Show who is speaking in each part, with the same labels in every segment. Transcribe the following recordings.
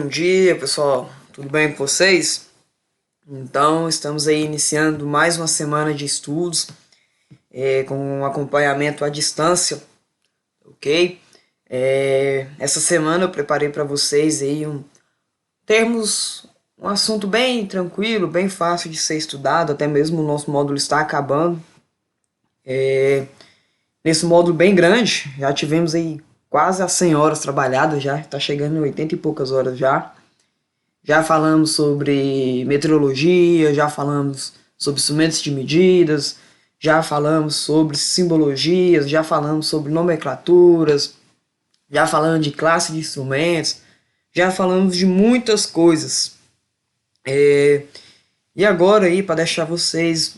Speaker 1: Bom dia, pessoal. Tudo bem com vocês? Então, estamos aí iniciando mais uma semana de estudos com um acompanhamento à distância, ok? Essa semana eu preparei para vocês aí um assunto bem tranquilo, bem fácil de ser estudado, até mesmo o nosso módulo está acabando. Nesse módulo bem grande, já tivemos aí quase as 100 horas trabalhadas, já está chegando em 80 e poucas horas já. Já falamos sobre meteorologia, já falamos sobre instrumentos de medidas, já falamos sobre simbologias, já falamos sobre nomenclaturas, já falamos de classe de instrumentos, já falamos de muitas coisas. E agora aí, para deixar vocês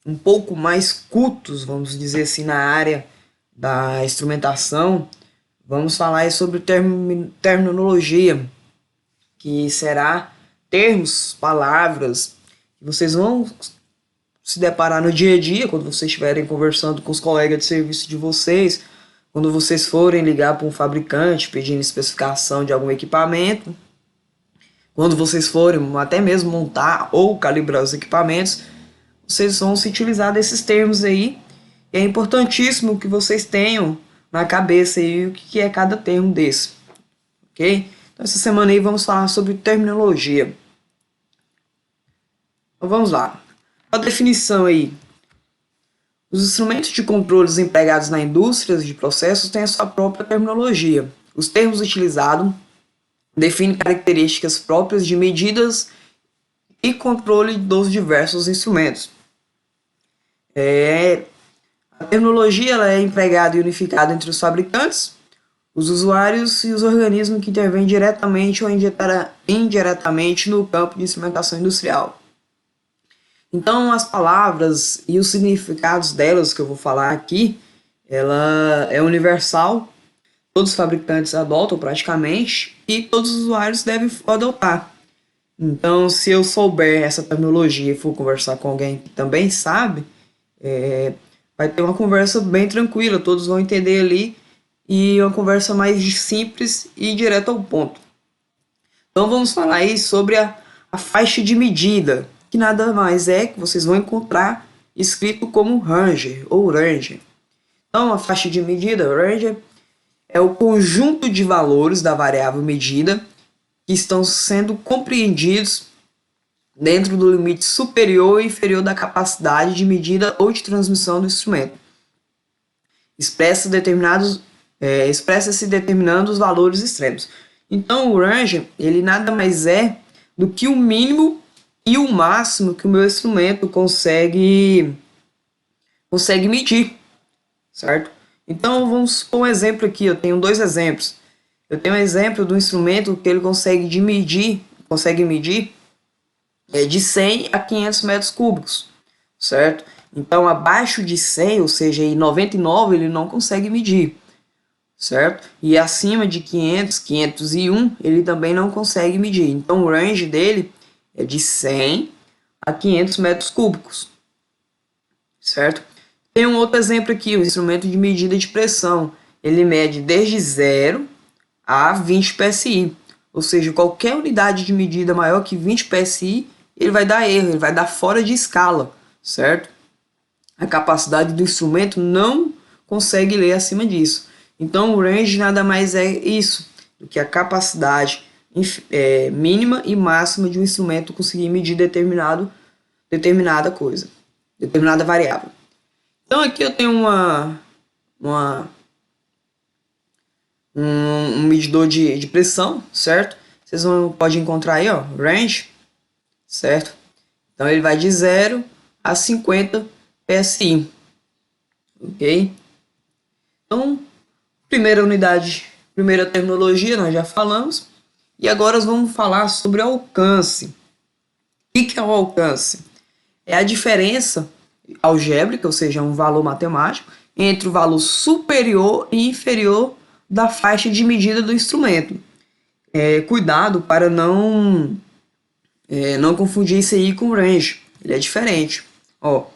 Speaker 1: um pouco mais cultos, vamos dizer assim, na área da instrumentação, vamos falar aí sobre terminologia, que será termos, palavras que vocês vão se deparar no dia a dia, quando vocês estiverem conversando com os colegas de serviço de vocês, quando vocês forem ligar para um fabricante pedindo especificação de algum equipamento, quando vocês forem até mesmo montar ou calibrar os equipamentos, vocês vão se utilizar desses termos aí. E é importantíssimo que vocês tenham na cabeça aí o que é cada termo desse, ok? Então, essa semana aí vamos falar sobre terminologia. Então, vamos lá. A definição aí. Os instrumentos de controles empregados na indústria de processos têm a sua própria terminologia. Os termos utilizados definem características próprias de medidas e controle dos diversos instrumentos. A terminologia ela é empregada e unificada entre os fabricantes, os usuários e os organismos que intervêm diretamente ou indiretamente no campo de instrumentação industrial. Então, as palavras e os significados delas que eu vou falar aqui, ela é universal, todos os fabricantes adotam praticamente e todos os usuários devem adotar. Então, se eu souber essa terminologia e for conversar com alguém que também sabe, vai ter uma conversa bem tranquila, todos vão entender ali, e uma conversa mais simples e direta ao ponto. Então vamos falar aí sobre a faixa de medida, que nada mais é que vocês vão encontrar escrito como Ranger ou Ranger. Então a faixa de medida, Ranger, é o conjunto de valores da variável medida que estão sendo compreendidos dentro do limite superior e inferior da capacidade de medida ou de transmissão do instrumento. Expressa-se determinando os valores extremos. Então o Ranger, ele nada mais é do que o mínimo e o máximo que o meu instrumento consegue medir, certo? Então vamos supor um exemplo aqui, eu tenho dois exemplos. Eu tenho um exemplo do instrumento que ele consegue medir de 100 a 500 metros cúbicos, certo? Então, abaixo de 100, ou seja, em 99, ele não consegue medir, certo? E acima de 500, 501, ele também não consegue medir. Então, o range dele é de 100 a 500 metros cúbicos, certo? Tem um outro exemplo aqui, o instrumento de medida de pressão. Ele mede desde 0 a 20 psi, ou seja, qualquer unidade de medida maior que 20 psi, ele vai dar erro, ele vai dar fora de escala, certo? A capacidade do instrumento não consegue ler acima disso. Então o range nada mais é isso do que a capacidade mínima e máxima de um instrumento conseguir medir determinada coisa, determinada variável. Então aqui eu tenho um medidor de pressão, certo? Vocês podem encontrar aí, ó, range, certo? Então ele vai de 0 a 50 PSI, ok? Então, primeira terminologia, nós já falamos, e agora nós vamos falar sobre alcance. O que é o alcance? É a diferença algébrica, ou seja, um valor matemático, entre o valor superior e inferior da faixa de medida do instrumento. Cuidado para não confundir isso aí com range, ele é diferente. Ó,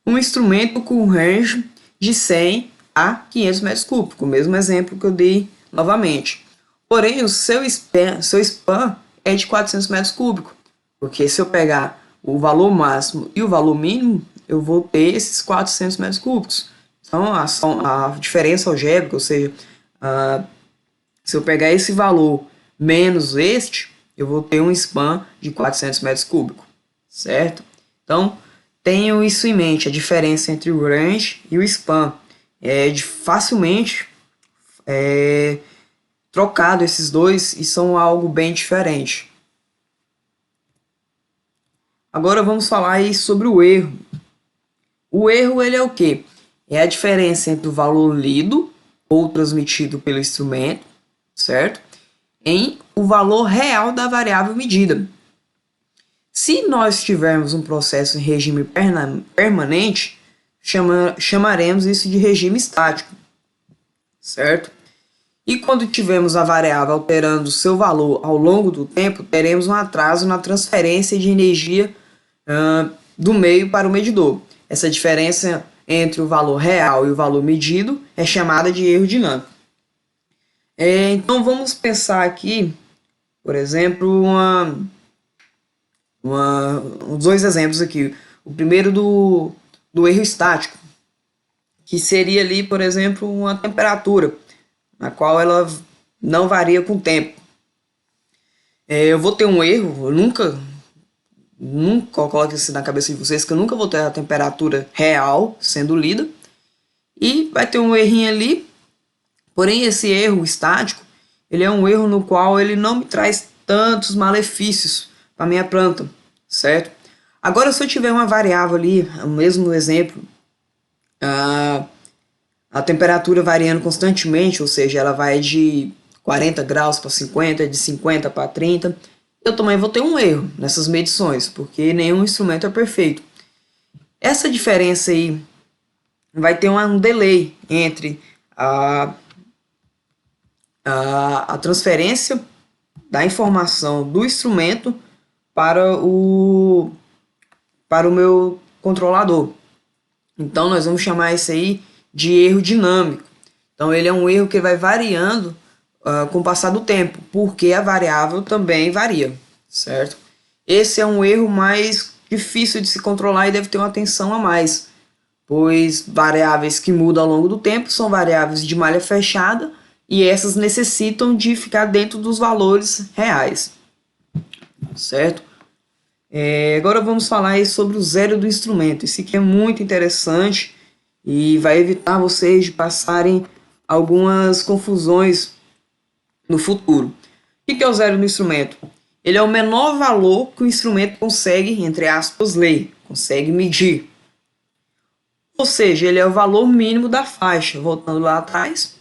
Speaker 1: um instrumento com range de 100 a 500 metros cúbicos, o mesmo exemplo que eu dei novamente. Porém, o seu span é de 400 metros cúbicos, porque se eu pegar o valor máximo e o valor mínimo, eu vou ter esses 400 metros cúbicos. Então, a diferença algébrica, ou seja, se eu pegar esse valor menos este, eu vou ter um span de 400 metros cúbicos, certo? Então, tenham isso em mente, a diferença entre o range e o span. Facilmente trocado esses dois e são algo bem diferente. Agora vamos falar aí sobre o erro. O erro ele é o quê? É a diferença entre o valor lido ou transmitido pelo instrumento, certo? Em o valor real da variável medida. Se nós tivermos um processo em regime permanente, chamaremos isso de regime estático, certo? E quando tivermos a variável alterando seu valor ao longo do tempo, teremos um atraso na transferência de energia do meio para o medidor. Essa diferença entre o valor real e o valor medido é chamada de erro dinâmico. Então vamos pensar aqui, por exemplo, dois exemplos aqui. O primeiro do erro estático, que seria ali, por exemplo, uma temperatura, na qual ela não varia com o tempo. Eu vou ter um erro, eu nunca coloque isso na cabeça de vocês, que eu nunca vou ter a temperatura real sendo lida, e vai ter um errinho ali, porém esse erro estático, ele é um erro no qual ele não me traz tantos malefícios para minha planta, certo? Agora, se eu tiver uma variável ali, o mesmo exemplo, a temperatura variando constantemente, ou seja, ela vai de 40 graus para 50, de 50 para 30, eu também vou ter um erro nessas medições, porque nenhum instrumento é perfeito. Essa diferença aí vai ter um delay entre a transferência da informação do instrumento para o meu controlador. Então nós vamos chamar isso aí de erro dinâmico. Então ele é um erro que vai variando com o passar do tempo, porque a variável também varia, certo? Esse é um erro mais difícil de se controlar e deve ter uma atenção a mais, pois variáveis que mudam ao longo do tempo são variáveis de malha fechada e essas necessitam de ficar dentro dos valores reais, certo? Agora vamos falar aí sobre o zero do instrumento. Isso aqui é muito interessante e vai evitar vocês de passarem algumas confusões no futuro. O que é o zero do instrumento? Ele é o menor valor que o instrumento consegue, entre aspas, ler, consegue medir. Ou seja, ele é o valor mínimo da faixa. Voltando lá atrás,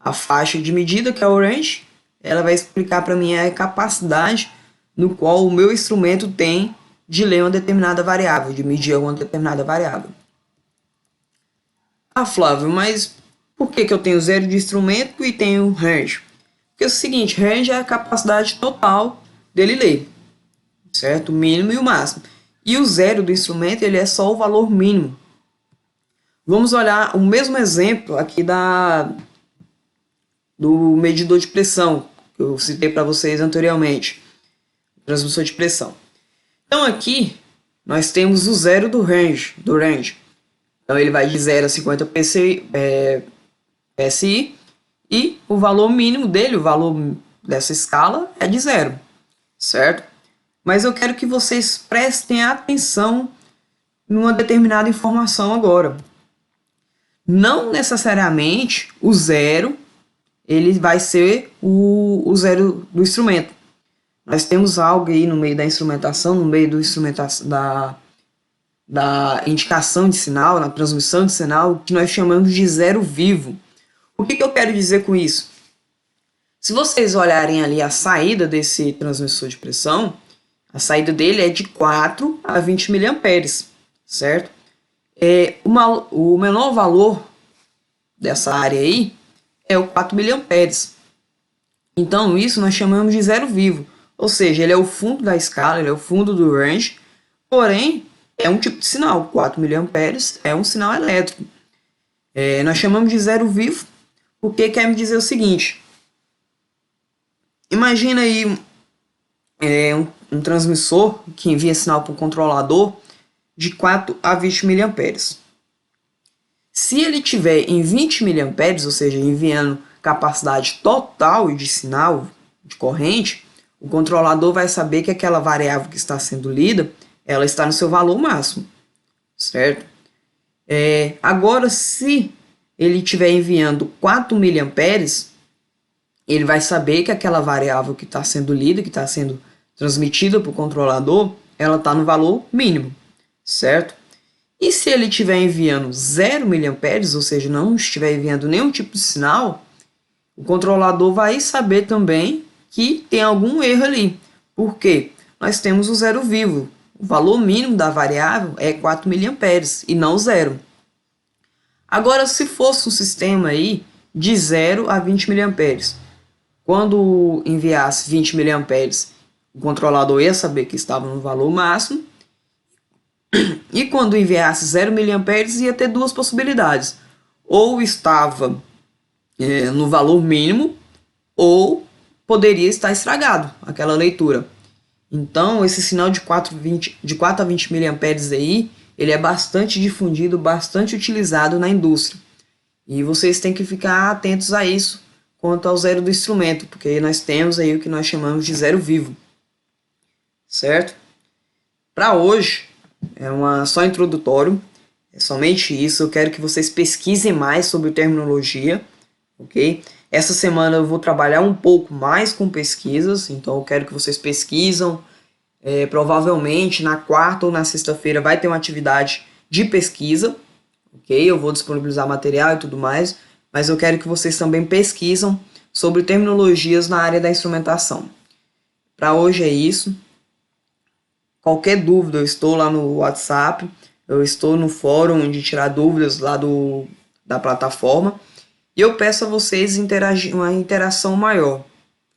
Speaker 1: a faixa de medida, que é o range, ela vai explicar para mim a capacidade no qual o meu instrumento tem de ler uma determinada variável, de medir alguma determinada variável. Ah, Flávio, mas por que eu tenho zero de instrumento e tenho range? Porque é o seguinte, range é a capacidade total dele ler, certo? O mínimo e o máximo. E o zero do instrumento, ele é só o valor mínimo. Vamos olhar o mesmo exemplo aqui do medidor de pressão, que eu citei para vocês anteriormente. Transmissor de pressão. Então aqui, nós temos o zero do range. Então ele vai de 0 a 50 PSI e o valor mínimo dele, o valor dessa escala é de 0, certo? Mas eu quero que vocês prestem atenção numa determinada informação agora. Não necessariamente o zero ele vai ser o zero do instrumento. Nós temos algo aí no meio da instrumentação, no meio da indicação de sinal, na transmissão de sinal, que nós chamamos de zero vivo. O que eu quero dizer com isso? Se vocês olharem ali a saída desse transmissor de pressão, a saída dele é de 4 a 20 mA, certo? O menor valor dessa área aí é o 4 mA. Então isso nós chamamos de zero vivo. Ou seja, ele é o fundo da escala, ele é o fundo do range, porém é um tipo de sinal. 4 mA é um sinal elétrico. Nós chamamos de zero vivo Porque quer me dizer o seguinte: imagina aí um transmissor que envia sinal para o controlador de 4 a 20 miliamperes. Se ele tiver em 20 miliamperes, ou seja, enviando capacidade total de sinal de corrente, o controlador vai saber que aquela variável que está sendo lida, ela está no seu valor máximo, certo? Agora, se ele estiver enviando 4 miliamperes, ele vai saber que aquela variável que está sendo lida, que está sendo transmitida para o controlador, ela está no valor mínimo, certo? E se ele estiver enviando 0 miliamperes, ou seja, não estiver enviando nenhum tipo de sinal, o controlador vai saber também que tem algum erro ali. Por quê? Nós temos o zero vivo. O valor mínimo da variável é 4 miliamperes e não 0. Agora, se fosse um sistema aí de 0 a 20 miliamperes, quando enviasse 20 miliamperes, o controlador ia saber que estava no valor máximo. E quando enviasse 0 miliamperes, ia ter duas possibilidades. Ou estava no valor mínimo, ou poderia estar estragado aquela leitura. Então, esse sinal de 4 a 20 miliamperes aí, ele é bastante difundido, bastante utilizado na indústria. E vocês têm que ficar atentos a isso quanto ao zero do instrumento, porque aí nós temos aí o que nós chamamos de zero vivo. Certo? Para hoje, só introdutório, é somente isso. Eu quero que vocês pesquisem mais sobre terminologia, ok? Essa semana eu vou trabalhar um pouco mais com pesquisas, então eu quero que vocês pesquisam. Provavelmente na quarta ou na sexta-feira vai ter uma atividade de pesquisa, ok? Eu vou disponibilizar material e tudo mais, mas eu quero que vocês também pesquisam sobre terminologias na área da instrumentação. Para hoje é isso. Qualquer dúvida, eu estou lá no WhatsApp, eu estou no fórum de tirar dúvidas lá da plataforma. E eu peço a vocês uma interação maior,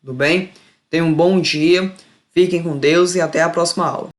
Speaker 1: tudo bem? Tenham um bom dia, fiquem com Deus e até a próxima aula.